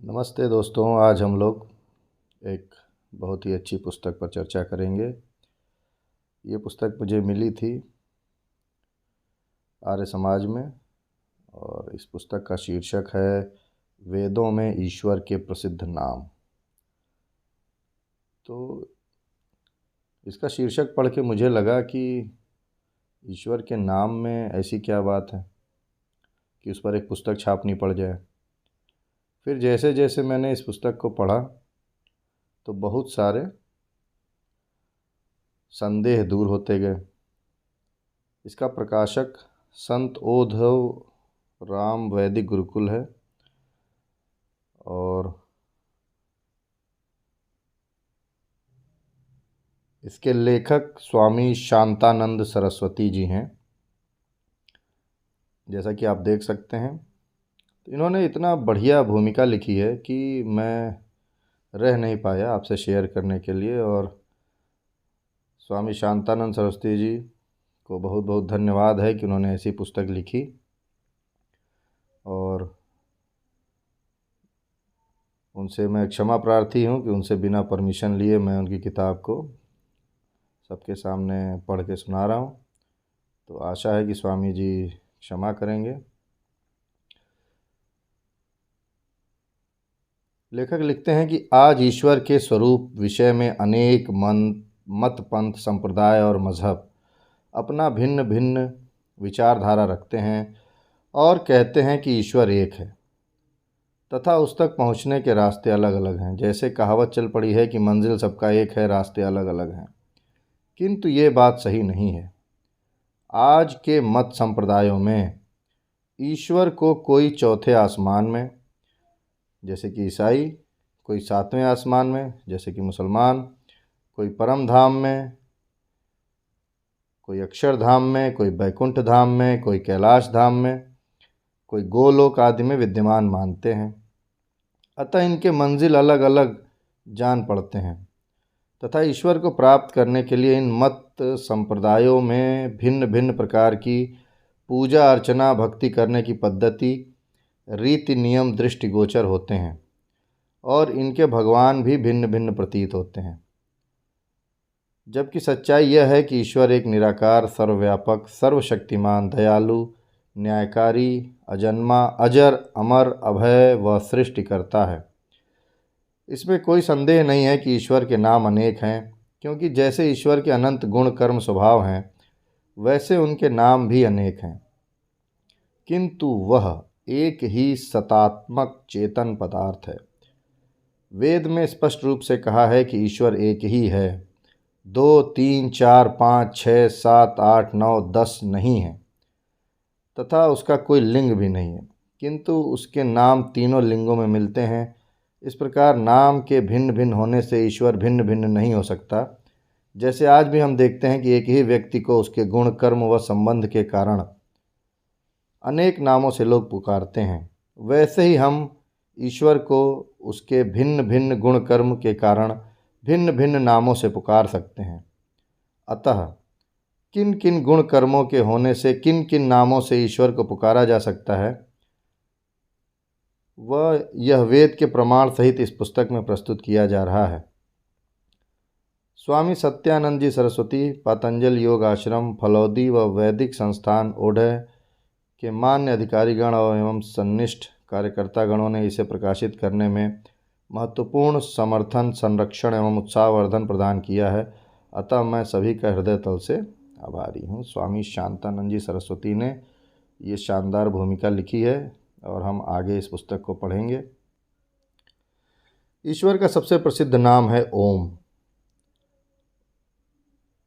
नमस्ते दोस्तों, आज हम लोग एक बहुत ही अच्छी पुस्तक पर चर्चा करेंगे। ये पुस्तक मुझे मिली थी आर्य समाज में और इस पुस्तक का शीर्षक है वेदों में ईश्वर के प्रसिद्ध नाम। तो इसका शीर्षक पढ़ के मुझे लगा कि ईश्वर के नाम में ऐसी क्या बात है कि उस पर एक पुस्तक छापनी पड़ जाए। फिर जैसे जैसे मैंने इस पुस्तक को पढ़ा तो बहुत सारे संदेह दूर होते गए। इसका प्रकाशक संत ओधव राम वैदिक गुरुकुल है और इसके लेखक स्वामी शांतानंद सरस्वती जी हैं। जैसा कि आप देख सकते हैं, तो इन्होंने इतना बढ़िया भूमिका लिखी है कि मैं रह नहीं पाया आपसे शेयर करने के लिए। और स्वामी शांतानंद सरस्वती जी को बहुत बहुत धन्यवाद है कि उन्होंने ऐसी पुस्तक लिखी। और उनसे मैं क्षमा प्रार्थी हूँ कि उनसे बिना परमिशन लिए मैं उनकी किताब को सबके सामने पढ़ के सुना रहा हूँ। तो आशा है कि स्वामी जी क्षमा करेंगे। लेखक लिखते हैं कि आज ईश्वर के स्वरूप विषय में अनेक मत पंथ संप्रदाय और मज़हब अपना भिन्न भिन्न विचारधारा रखते हैं और कहते हैं कि ईश्वर एक है तथा उस तक पहुंचने के रास्ते अलग अलग हैं। जैसे कहावत चल पड़ी है कि मंजिल सबका एक है, रास्ते अलग अलग हैं। किंतु ये बात सही नहीं है। आज के मत संप्रदायों में ईश्वर को कोई चौथे आसमान में जैसे कि ईसाई, कोई सातवें आसमान में जैसे कि मुसलमान, कोई परम धाम में, कोई अक्षरधाम में, कोई बैकुंठ धाम में, कोई कैलाश धाम में, कोई गोलोक आदि में विद्यमान मानते हैं। अतः इनके मंजिल अलग अलग जान पड़ते हैं तथा ईश्वर को प्राप्त करने के लिए इन मत संप्रदायों में भिन्न भिन्न प्रकार की पूजा अर्चना भक्ति करने की पद्धति रीति नियम दृष्टिगोचर होते हैं और इनके भगवान भी भिन्न भिन्न प्रतीत होते हैं। जबकि सच्चाई यह है कि ईश्वर एक निराकार, सर्वव्यापक, सर्वशक्तिमान, दयालु, न्यायकारी, अजन्मा, अजर, अमर, अभय व सृष्टिकर्ता है। इसमें कोई संदेह नहीं है कि ईश्वर के नाम अनेक हैं, क्योंकि जैसे ईश्वर के अनंत गुण कर्म स्वभाव हैं वैसे उनके नाम भी अनेक हैं। किंतु वह एक ही सतात्मक चेतन पदार्थ है। वेद में स्पष्ट रूप से कहा है कि ईश्वर एक ही है, 2, 3, 4, 5, 6, 7, 8, 9, 10 नहीं है तथा उसका कोई लिंग भी नहीं है, किंतु उसके नाम तीनों लिंगों में मिलते हैं। इस प्रकार नाम के भिन्न भिन्न होने से ईश्वर भिन्न भिन्न नहीं हो सकता। जैसे आज भी हम देखते हैं कि एक ही व्यक्ति को उसके गुण कर्म व संबंध के कारण अनेक नामों से लोग पुकारते हैं, वैसे ही हम ईश्वर को उसके भिन्न भिन्न गुण कर्म के कारण भिन्न भिन्न नामों से पुकार सकते हैं। अतः किन किन गुण कर्मों के होने से किन किन नामों से ईश्वर को पुकारा जा सकता है, वह यह वेद के प्रमाण सहित इस पुस्तक में प्रस्तुत किया जा रहा है। स्वामी सत्यानंद जी सरस्वती, पतंजल योग आश्रम, फलौदी व वैदिक संस्थान ओढ़े के मान्य अधिकारीगण एवं सन्निष्ठ कार्यकर्तागणों ने इसे प्रकाशित करने में महत्वपूर्ण समर्थन, संरक्षण एवं उत्साहवर्धन प्रदान किया है। अतः मैं सभी का हृदय तल से आभारी हूँ। स्वामी शांतानंद जी सरस्वती ने ये शानदार भूमिका लिखी है और हम आगे इस पुस्तक को पढ़ेंगे। ईश्वर का सबसे प्रसिद्ध नाम है ओम।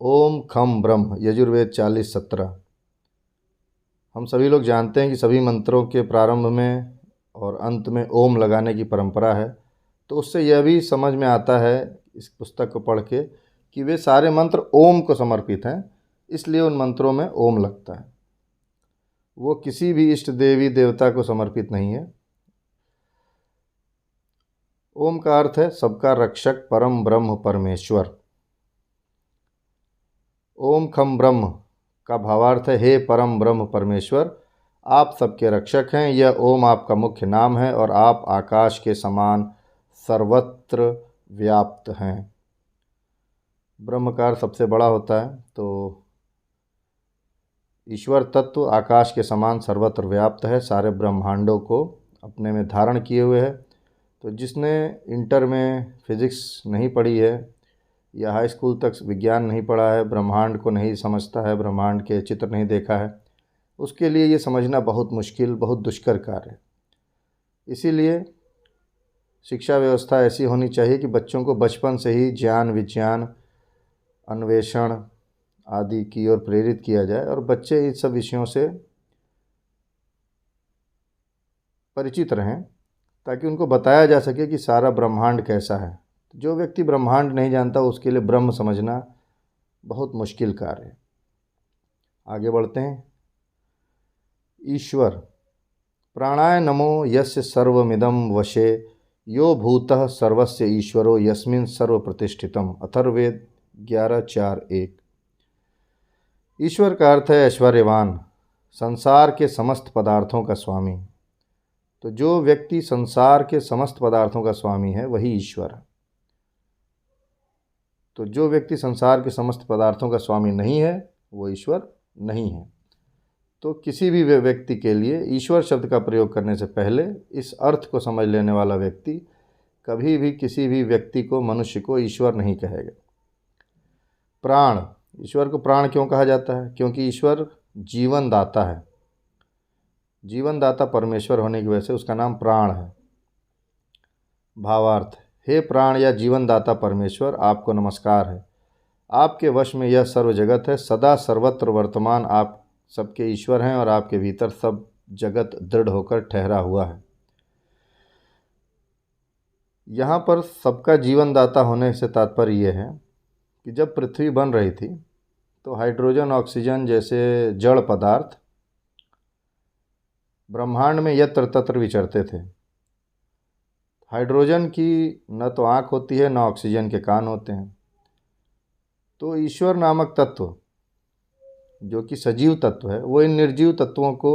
ओम खम ब्रह्म, यजुर्वेद 40:17। हम सभी लोग जानते हैं कि सभी मंत्रों के प्रारंभ में और अंत में ओम लगाने की परंपरा है। तो उससे यह भी समझ में आता है इस पुस्तक को पढ़ के कि वे सारे मंत्र ओम को समर्पित हैं, इसलिए उन मंत्रों में ओम लगता है। वो किसी भी इष्ट देवी देवता को समर्पित नहीं है। ओम का अर्थ है सबका रक्षक, परम ब्रह्म, परमेश्वर। ओम खम ब्रह्म का भावार्थ है हे परम ब्रह्म परमेश्वर, आप सबके रक्षक हैं। यह ओम आपका मुख्य नाम है और आप आकाश के समान सर्वत्र व्याप्त हैं। ब्रह्मकार सबसे बड़ा होता है, तो ईश्वर तत्व आकाश के समान सर्वत्र व्याप्त है, सारे ब्रह्मांडों को अपने में धारण किए हुए है। तो जिसने इंटर में फिज़िक्स नहीं पढ़ी है या हाई स्कूल तक विज्ञान नहीं पढ़ा है, ब्रह्मांड को नहीं समझता है, ब्रह्मांड के चित्र नहीं देखा है, उसके लिए ये समझना बहुत मुश्किल, बहुत दुष्कर कार्य है। इसीलिए शिक्षा व्यवस्था ऐसी होनी चाहिए कि बच्चों को बचपन से ही ज्ञान, विज्ञान, अन्वेषण आदि की ओर प्रेरित किया जाए और बच्चे इन सब विषयों से परिचित रहें, ताकि उनको बताया जा सके कि सारा ब्रह्मांड कैसा है। जो व्यक्ति ब्रह्मांड नहीं जानता उसके लिए ब्रह्म समझना बहुत मुश्किल कार्य है। आगे बढ़ते हैं। ईश्वर। प्राणाय नमो यस्य सर्वमिदं वशे यो भूतः सर्वस्य ईश्वरो यस्मिन् सर्व प्रतिष्ठितम्। अथर्ववेद 11:4-1। ईश्वर का अर्थ है ऐश्वर्यवान, संसार के समस्त पदार्थों का स्वामी। तो जो व्यक्ति संसार के समस्त पदार्थों का स्वामी है वही ईश्वर है। तो जो व्यक्ति संसार के समस्त पदार्थों का स्वामी नहीं है वो ईश्वर नहीं है। तो किसी भी व्यक्ति के लिए ईश्वर शब्द का प्रयोग करने से पहले इस अर्थ को समझ लेने वाला व्यक्ति कभी भी किसी भी व्यक्ति को, मनुष्य को ईश्वर नहीं कहेगा। प्राण। ईश्वर को प्राण क्यों कहा जाता है? क्योंकि ईश्वर जीवन दाता है। जीवन दाता परमेश्वर होने की वजह से उसका नाम प्राण है। भावार्थ। हे प्राण या जीवन दाता परमेश्वर, आपको नमस्कार है। आपके वश में यह सर्व जगत है, सदा सर्वत्र वर्तमान आप सबके ईश्वर हैं और आपके भीतर सब जगत दृढ़ होकर ठहरा हुआ है। यहाँ पर सबका जीवन दाता होने से तात्पर्य यह है कि जब पृथ्वी बन रही थी तो हाइड्रोजन, ऑक्सीजन जैसे जड़ पदार्थ ब्रह्मांड में यत्र तत्र विचरते थे। हाइड्रोजन की न तो आँख होती है, न ऑक्सीजन के कान होते हैं। तो ईश्वर नामक तत्व जो कि सजीव तत्व है, वो इन निर्जीव तत्वों को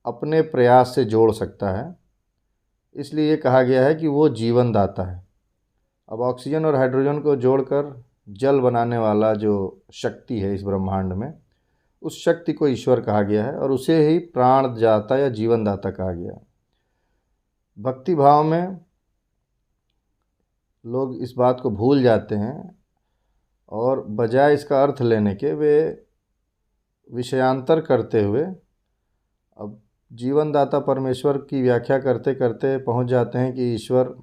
अपने प्रयास से जोड़ सकता है। इसलिए ये कहा गया है कि वो जीवन दाता है। अब ऑक्सीजन और हाइड्रोजन को जोड़कर जल बनाने वाला जो शक्ति है इस ब्रह्मांड में, उस शक्ति को ईश्वर कहा गया है और उसे ही प्राण दाता या जीवन दाता कहा गया है। भक्ति भाव में लोग इस बात को भूल जाते हैं और बजाय इसका अर्थ लेने के वे विषयांतर करते हुए अब जीवन दाता परमेश्वर की व्याख्या करते करते पहुंच जाते हैं कि ईश्वर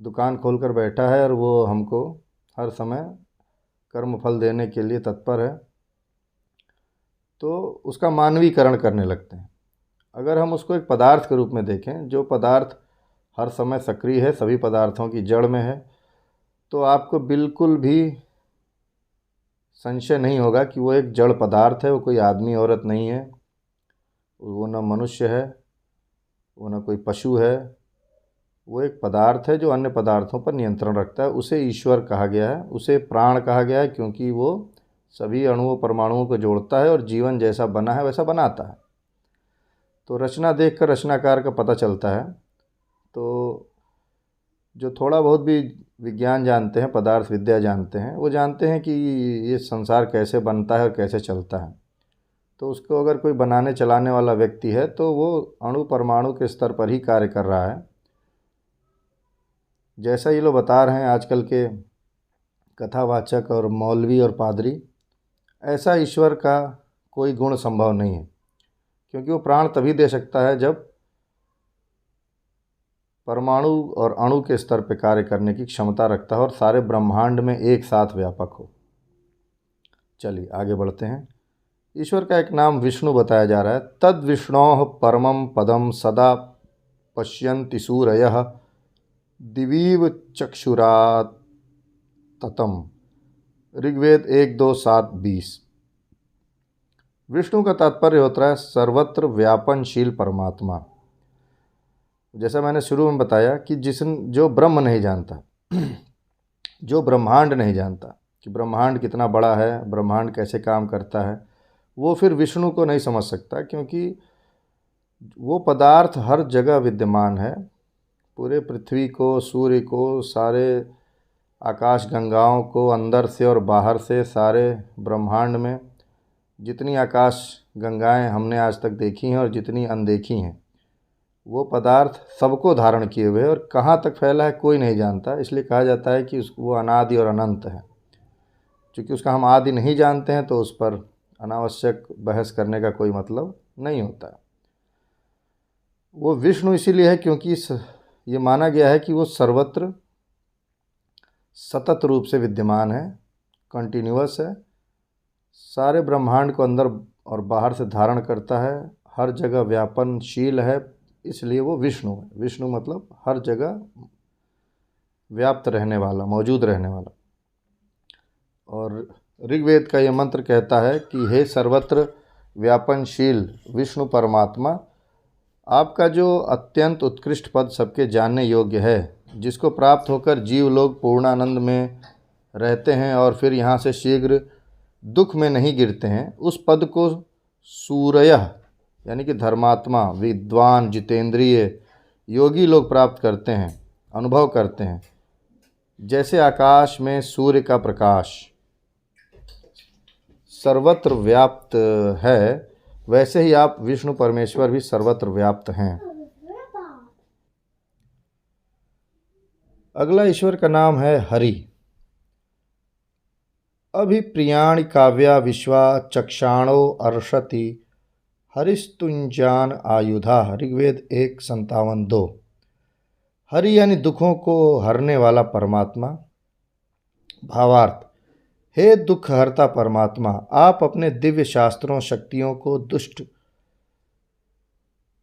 दुकान खोलकर बैठा है और वो हमको हर समय कर्म फल देने के लिए तत्पर है। तो उसका मानवीकरण करने लगते हैं। अगर हम उसको एक पदार्थ के रूप में देखें, जो पदार्थ हर समय सक्रिय है, सभी पदार्थों की जड़ में है, तो आपको बिल्कुल भी संशय नहीं होगा कि वो एक जड़ पदार्थ है। वो कोई आदमी औरत नहीं है, वो न मनुष्य है, वो न कोई पशु है। वो एक पदार्थ है जो अन्य पदार्थों पर नियंत्रण रखता है। उसे ईश्वर कहा गया है, उसे प्राण कहा गया है, क्योंकि वो सभी अणुओं परमाणुओं को जोड़ता है और जीवन जैसा बना है वैसा बनाता है। तो रचना देखकर रचनाकार का पता चलता है। तो जो थोड़ा बहुत भी विज्ञान जानते हैं, पदार्थ विद्या जानते हैं, वो जानते हैं कि ये संसार कैसे बनता है और कैसे चलता है। तो उसको अगर कोई बनाने चलाने वाला व्यक्ति है तो वो अणु परमाणु के स्तर पर ही कार्य कर रहा है। जैसा ये लोग बता रहे हैं आजकल के कथावाचक और मौलवी और पादरी, ऐसा ईश्वर का कोई गुण संभव नहीं है, क्योंकि वो प्राण तभी दे सकता है जब परमाणु और अणु के स्तर पर कार्य करने की क्षमता रखता है और सारे ब्रह्मांड में एक साथ व्यापक हो। चलिए आगे बढ़ते हैं। ईश्वर का एक नाम विष्णु बताया जा रहा है। तद विष्णोः परमं पदम सदा पश्यन्ति सूरयः दिवीव चक्षुरात् ततम। ऋग्वेद 1:2-7-20। विष्णु का तात्पर्य होता है सर्वत्र व्यापनशील परमात्मा। जैसा मैंने शुरू में बताया कि जो ब्रह्म नहीं जानता, जो ब्रह्मांड नहीं जानता कि ब्रह्मांड कितना बड़ा है, ब्रह्मांड कैसे काम करता है, वो फिर विष्णु को नहीं समझ सकता, क्योंकि वो पदार्थ हर जगह विद्यमान है। पूरे पृथ्वी को, सूर्य को, सारे आकाश गंगाओं को, अंदर से और बाहर से, सारे ब्रह्मांड में जितनी आकाश गंगाएं हमने आज तक देखी हैं और जितनी अनदेखी हैं, वो पदार्थ सबको धारण किए हुए है और कहाँ तक फैला है कोई नहीं जानता। इसलिए कहा जाता है कि वो अनादि और अनंत है। चूँकि उसका हम आदि नहीं जानते हैं तो उस पर अनावश्यक बहस करने का कोई मतलब नहीं होता है। वो विष्णु इसीलिए है क्योंकि ये माना गया है कि वो सर्वत्र सतत रूप से विद्यमान है, कंटिन्यूअस है, सारे ब्रह्मांड को अंदर और बाहर से धारण करता है, हर जगह व्यापनशील है, इसलिए वो विष्णु है। विष्णु मतलब हर जगह व्याप्त रहने वाला, मौजूद रहने वाला। और ऋग्वेद का ये मंत्र कहता है कि हे सर्वत्र व्यापनशील विष्णु परमात्मा, आपका जो अत्यंत उत्कृष्ट पद सबके जानने योग्य है, जिसको प्राप्त होकर जीव लोग पूर्णानंद में रहते हैं और फिर यहाँ से शीघ्र दुख में नहीं गिरते हैं, उस पद को सूरयः यानी कि धर्मात्मा, विद्वान, जितेंद्रिय योगी लोग प्राप्त करते हैं, अनुभव करते हैं। जैसे आकाश में सूर्य का प्रकाश सर्वत्र व्याप्त है, वैसे ही आप विष्णु परमेश्वर भी सर्वत्र व्याप्त हैं। अगला ईश्वर का नाम है हरि। अभिप्रियाणि काव्या विश्वा चक्षाणो अर्षति हरिस्तुंजान आयुधा। ऋग्वेद 1:57-2। हरि यानी दुखों को हरने वाला परमात्मा। भावार्थ, हे दुख हरता परमात्मा, आप अपने दिव्य शास्त्रों, शक्तियों को दुष्ट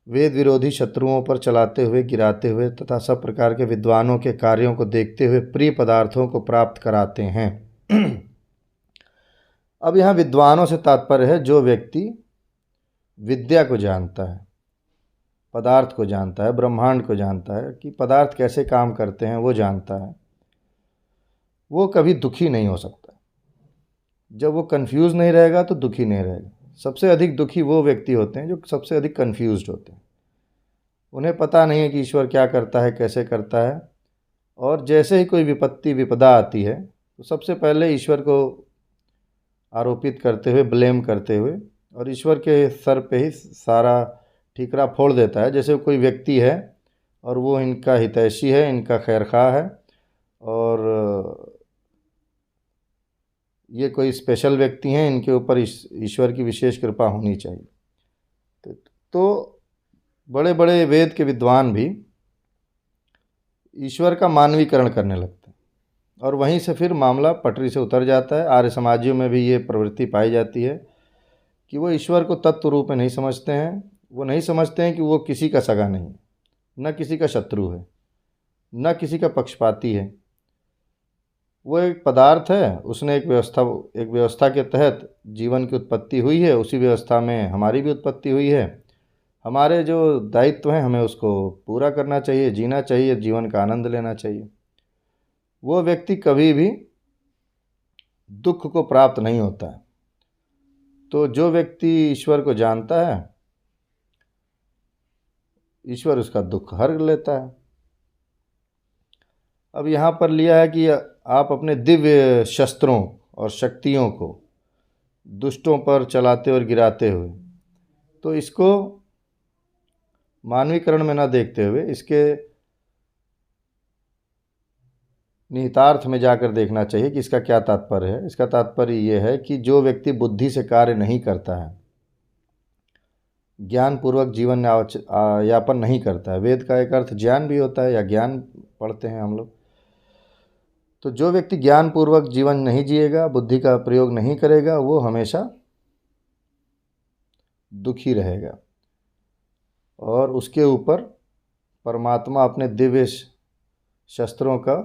वेद विरोधी शत्रुओं पर चलाते हुए, गिराते हुए तथा सब प्रकार के विद्वानों के कार्यों को देखते हुए प्रिय पदार्थों को प्राप्त कराते हैं। अब यहाँ विद्वानों से तात्पर्य है जो व्यक्ति विद्या को जानता है, पदार्थ को जानता है, ब्रह्मांड को जानता है कि पदार्थ कैसे काम करते हैं, वो जानता है, वो कभी दुखी नहीं हो सकता। जब वो कंफ्यूज नहीं रहेगा तो दुखी नहीं रहेगा। सबसे अधिक दुखी वो व्यक्ति होते हैं जो सबसे अधिक कंफ्यूज्ड होते हैं। उन्हें पता नहीं है कि ईश्वर क्या करता है, कैसे करता है, और जैसे ही कोई विपत्ति, विपदा आती है तो सबसे पहले ईश्वर को आरोपित करते हुए, ब्लेम करते हुए, और ईश्वर के सर पे ही सारा ठीकरा फोड़ देता है। जैसे कोई व्यक्ति है और वो इनका हितैषी है, इनका खैरख्वाह है, और ये कोई स्पेशल व्यक्ति हैं, इनके ऊपर ईश्वर की विशेष कृपा होनी चाहिए। तो बड़े बड़े वेद के विद्वान भी ईश्वर का मानवीकरण करने लगते हैं और वहीं से फिर मामला पटरी से उतर जाता है। आर्य समाजियों में भी ये प्रवृत्ति पाई जाती है कि वो ईश्वर को तत्व रूप में नहीं समझते हैं। वो नहीं समझते हैं कि वो किसी का सगा नहीं, न किसी का शत्रु है, न किसी का पक्षपाती है। वो एक पदार्थ है, उसने एक व्यवस्था के तहत जीवन की उत्पत्ति हुई है, उसी व्यवस्था में हमारी भी उत्पत्ति हुई है। हमारे जो दायित्व हैं हमें उसको पूरा करना चाहिए, जीना चाहिए, जीवन का आनंद लेना चाहिए। वो व्यक्ति कभी भी दुख को प्राप्त नहीं होता है। तो जो व्यक्ति ईश्वर को जानता है, ईश्वर उसका दुख हर लेता है। अब यहाँ पर लिया है कि आप अपने दिव्य शस्त्रों और शक्तियों को दुष्टों पर चलाते और गिराते हुए, तो इसको मानवीकरण में ना देखते हुए इसके निहितार्थ में जाकर देखना चाहिए कि इसका क्या तात्पर्य है। इसका तात्पर्य ये है कि जो व्यक्ति बुद्धि से कार्य नहीं करता है, ज्ञानपूर्वक जीवन यापन नहीं करता है, वेद का एक अर्थ ज्ञान भी होता है या ज्ञान पढ़ते हैं हम लोग, तो जो व्यक्ति ज्ञानपूर्वक जीवन नहीं जिएगा, बुद्धि का प्रयोग नहीं करेगा, वो हमेशा दुखी रहेगा और उसके ऊपर परमात्मा अपने दिव्य शस्त्रों का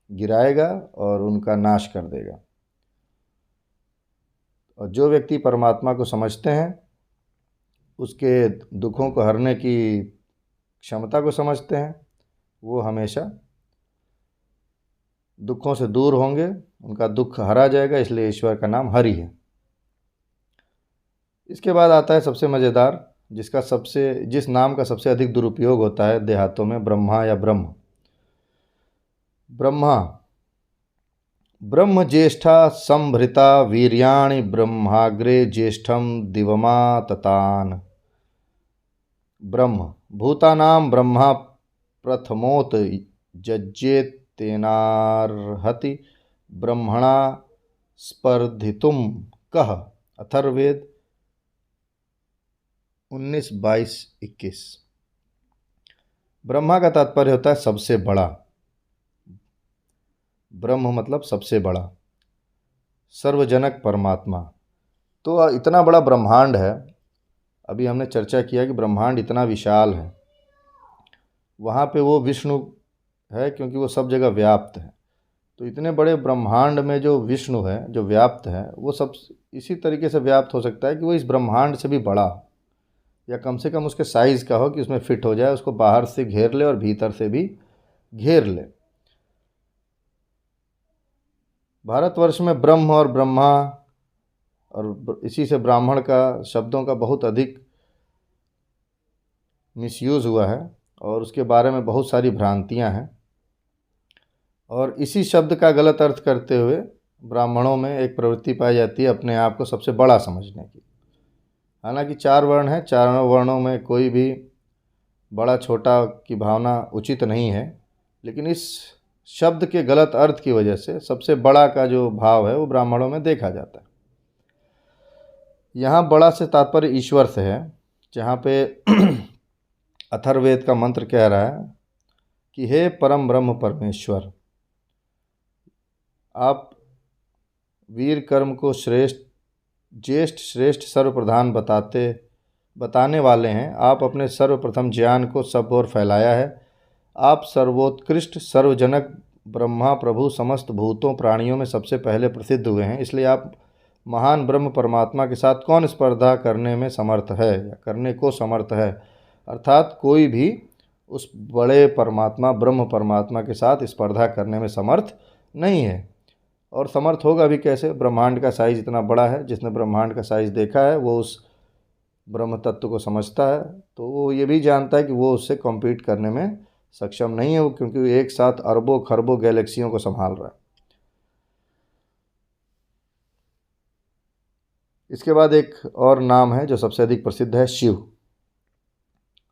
गिराएगा और उनका नाश कर देगा। और जो व्यक्ति परमात्मा को समझते हैं, उसके दुखों को हरने की क्षमता को समझते हैं, वो हमेशा दुखों से दूर होंगे, उनका दुख हरा जाएगा। इसलिए ईश्वर का नाम हरि है। इसके बाद आता है सबसे मज़ेदार, जिस नाम का सबसे अधिक दुरुपयोग होता है देहातों में, ब्रह्मा या ब्रह्म। ब्रह्मा, ब्रह्म ज्येष्ठा संभृता वीर्याणि ब्रह्माग्रे ज्येष्ठम दिवमा ततान। ब्रह्म, भूतानां ब्रह्मा प्रथमोत जज्ञेतेनार्हति ब्रह्मणा स्पर्धितुम कह। अथर्ववेद 19:22-21। ब्रह्मा का तात्पर्य होता है सबसे बड़ा। ब्रह्म मतलब सबसे बड़ा, सर्वजनक परमात्मा। तो इतना बड़ा ब्रह्मांड है, अभी हमने चर्चा किया कि ब्रह्मांड इतना विशाल है, वहाँ पे वो विष्णु है क्योंकि वो सब जगह व्याप्त है। तो इतने बड़े ब्रह्मांड में जो विष्णु है, जो व्याप्त है, वो सब इसी तरीके से व्याप्त हो सकता है कि वो इस ब्रह्मांड से भी बड़ा हो, या कम से कम उसके साइज़ का हो कि उसमें फिट हो जाए, उसको बाहर से घेर ले और भीतर से भी घेर ले। भारतवर्ष में ब्रह्म और ब्रह्मा और इसी से ब्राह्मण का शब्दों का बहुत अधिक मिसयूज़ हुआ है और उसके बारे में बहुत सारी भ्रांतियां हैं। और इसी शब्द का गलत अर्थ करते हुए ब्राह्मणों में एक प्रवृत्ति पाई जाती है अपने आप को सबसे बड़ा समझने की। हालांकि 4 वर्ण हैं, चारों वर्णों में कोई भी बड़ा छोटा की भावना उचित नहीं है, लेकिन इस शब्द के गलत अर्थ की वजह से सबसे बड़ा का जो भाव है वो ब्राह्मणों में देखा जाता है। यहाँ बड़ा से तात्पर्य ईश्वर से है, जहाँ पे अथर्ववेद का मंत्र कह रहा है कि हे परम ब्रह्म परमेश्वर, आप वीर कर्म को ज्येष्ठ श्रेष्ठ सर्वप्रधान बताने वाले हैं। आप अपने सर्वप्रथम ज्ञान को सब ओर फैलाया है। आप सर्वोत्कृष्ट सर्वजनक ब्रह्मा प्रभु समस्त भूतों प्राणियों में सबसे पहले प्रसिद्ध हुए हैं, इसलिए आप महान ब्रह्म परमात्मा के साथ कौन स्पर्धा करने में समर्थ है या करने को समर्थ है। अर्थात कोई भी उस बड़े परमात्मा ब्रह्म परमात्मा के साथ स्पर्धा करने में समर्थ नहीं है। और समर्थ होगा भी कैसे? ब्रह्मांड का साइज़ इतना बड़ा है, जिसने ब्रह्मांड का साइज़ देखा है वो उस ब्रह्म तत्व को समझता है, तो वो ये भी जानता है कि वो उससे कॉम्पीट करने में सक्षम नहीं है, वो क्योंकि वो एक साथ अरबों खरबों गैलेक्सियों को संभाल रहा है। इसके बाद एक और नाम है जो सबसे अधिक प्रसिद्ध है, शिव।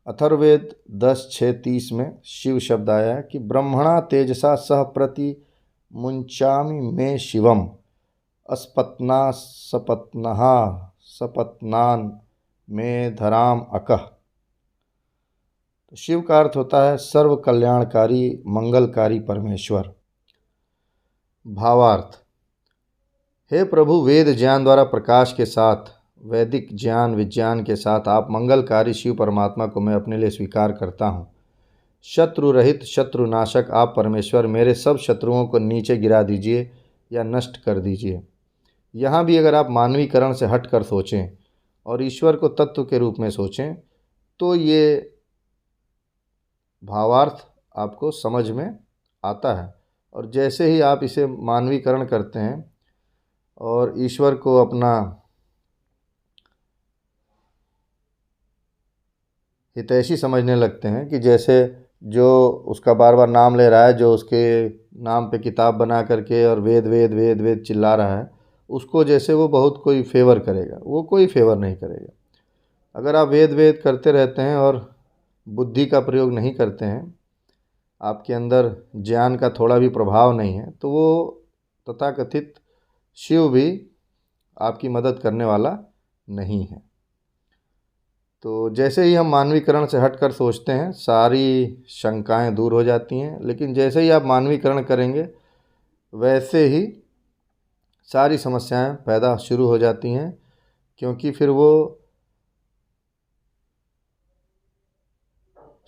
अथर्ववेद 10:6-30 में शिव शब्द आया है कि ब्रह्मणा तेजसा सह प्रति मुंचामि में शिवम अस्पत्ना सपत्नः सपत्नान में धराम अकः। तो शिव का अर्थ होता है सर्व कल्याणकारी मंगलकारी परमेश्वर। भावार्थ, हे प्रभु, वेद ज्ञान द्वारा प्रकाश के साथ वैदिक ज्ञान विज्ञान के साथ आप मंगलकारी शिव परमात्मा को मैं अपने लिए स्वीकार करता हूँ। शत्रु रहित शत्रुनाशक आप परमेश्वर मेरे सब शत्रुओं को नीचे गिरा दीजिए या नष्ट कर दीजिए। यहाँ भी अगर आप मानवीकरण से हट कर सोचें और ईश्वर को तत्व के रूप में सोचें तो ये भावार्थ आपको समझ में आता है। और जैसे ही आप इसे मानवीकरण करते हैं और ईश्वर को अपना हितैषी समझने लगते हैं कि जैसे जो उसका बार बार नाम ले रहा है, जो उसके नाम पे किताब बना करके और वेद वेद वेद वेद चिल्ला रहा है, उसको जैसे वो बहुत कोई फेवर करेगा, वो कोई फेवर नहीं करेगा। अगर आप वेद वेद करते रहते हैं और बुद्धि का प्रयोग नहीं करते हैं, आपके अंदर ज्ञान का थोड़ा भी प्रभाव नहीं है, तो वो तथाकथित शिव भी आपकी मदद करने वाला नहीं है। तो जैसे ही हम मानवीकरण से हटकर सोचते हैं सारी शंकाएं दूर हो जाती हैं, लेकिन जैसे ही आप मानवीकरण करेंगे वैसे ही सारी समस्याएं पैदा शुरू हो जाती हैं, क्योंकि फिर वो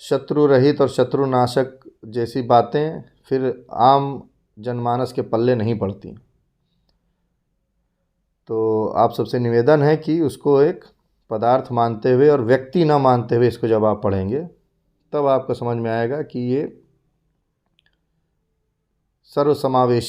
शत्रु रहित और शत्रुनाशक जैसी बातें फिर आम जनमानस के पल्ले नहीं पड़ती। तो आप सबसे निवेदन है कि उसको एक पदार्थ मानते हुए और व्यक्ति न मानते हुए इसको जब आप पढ़ेंगे तब आपको समझ में आएगा कि ये सर्वसमावेशी